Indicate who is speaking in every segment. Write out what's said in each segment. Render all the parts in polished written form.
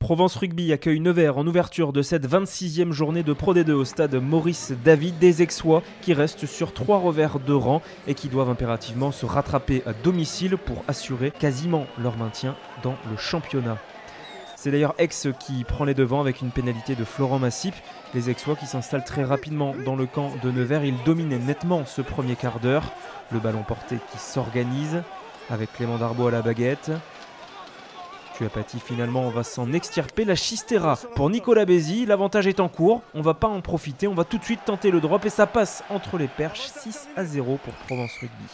Speaker 1: Provence Rugby accueille Nevers en ouverture de cette 26e journée de Pro D2 au stade Maurice David. Des Aixois qui restent sur 3 revers de rang et qui doivent impérativement se rattraper à domicile pour assurer quasiment leur maintien dans le championnat. C'est d'ailleurs Aix qui prend les devants avec une pénalité de Florent Massip. Les Aixois qui s'installent très rapidement dans le camp de Nevers. Ils dominent nettement ce premier quart d'heure. Le ballon porté qui s'organise avec Clément Darboux à la baguette. Tuapati finalement va s'en extirper. La Chistera pour Nicolas Bézi. L'avantage est en cours. On va pas en profiter. On va tout de suite tenter le drop et ça passe entre les perches. 6-0 pour Provence Rugby.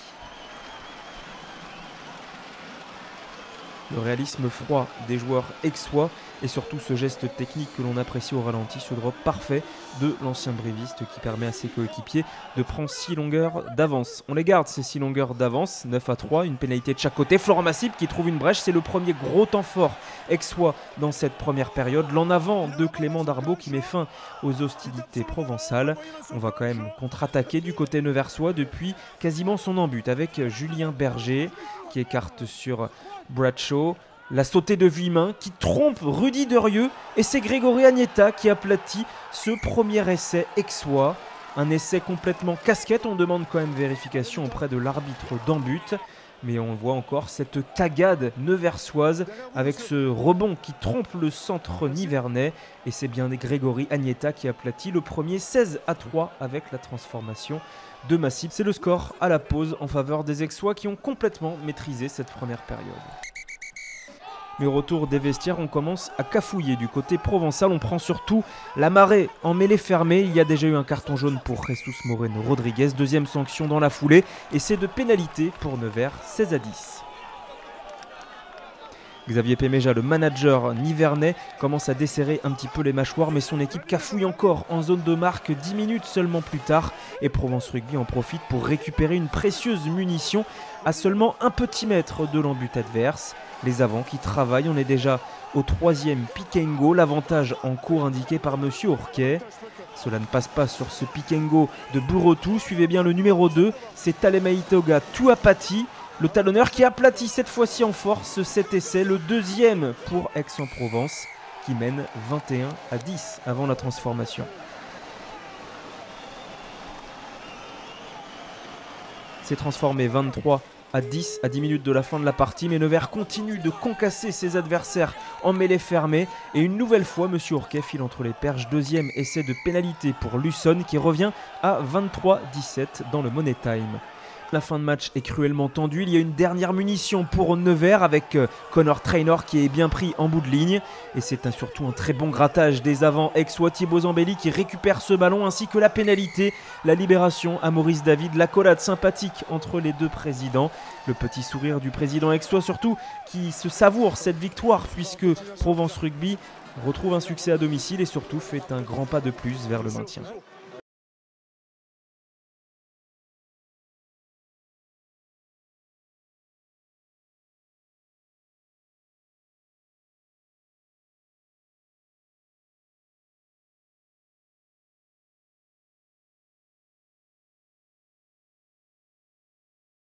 Speaker 1: Le réalisme froid des joueurs aixois et surtout ce geste technique que l'on apprécie au ralenti, ce drop parfait de l'ancien bréviste qui permet à ses coéquipiers de prendre 6 longueurs d'avance. On les garde ces 6 longueurs d'avance, 9-3, une pénalité de chaque côté. Florent Massip qui trouve une brèche, c'est le premier gros temps fort aixois dans cette première période. L'en avant de Clément Darboux qui met fin aux hostilités provençales. On va quand même contre-attaquer du côté neversois depuis quasiment son embut avec Julien Berger qui écarte sur Bradshaw. La sautée de Vuillemin qui trompe Rudy Derieux et c'est Grégory Agnetta qui aplatit ce premier essai aixois. Un essai complètement casquette, on demande quand même vérification auprès de l'arbitre d'en-but. Mais on voit encore cette cagade neversoise avec ce rebond qui trompe le centre nivernais. Et c'est bien Grégory Agnetta qui aplatit le premier 16-3 avec la transformation de Massip. C'est le score à la pause en faveur des Aixois qui ont complètement maîtrisé cette première période. Mais au retour des vestiaires, on commence à cafouiller du côté provençal. On prend surtout la marée en mêlée fermée. Il y a déjà eu un carton jaune pour Jesus Moreno Rodriguez. Deuxième sanction dans la foulée. Et c'est de pénalité pour Nevers, 16-10. Xavier Péméja, le manager nivernais, commence à desserrer un petit peu les mâchoires. Mais son équipe cafouille encore en zone de marque 10 minutes seulement plus tard. Et Provence Rugby en profite pour récupérer une précieuse munition à seulement un petit mètre de l'embut adverse. Les avants qui travaillent, on est déjà au 3e pick and go, l'avantage en cours indiqué par Monsieur Ourquet. Cela ne passe pas sur ce pick and go de Burotou, suivez bien le numéro 2, c'est Talemaitoga Tuapati, le talonneur qui aplatit cette fois-ci en force cet essai, le deuxième pour Aix-en-Provence qui mène 21-10 avant la transformation. C'est transformé 23-10 à 10 minutes de la fin de la partie, mais Nevers continue de concasser ses adversaires en mêlée fermée et une nouvelle fois Monsieur Ourquet file entre les perches. Deuxième essai de pénalité pour Lusson qui revient à 23-17 dans le Money Time. La fin de match est cruellement tendue, il y a une dernière munition pour Nevers avec Connor Traynor qui est bien pris en bout de ligne et c'est surtout un très bon grattage des avants aixois. Thibaut Zambelli qui récupère ce ballon ainsi que la pénalité, la libération à Maurice David, l'accolade sympathique entre les deux présidents, le petit sourire du président aixois surtout qui se savoure cette victoire puisque Provence Rugby retrouve un succès à domicile et surtout fait un grand pas de plus vers le maintien.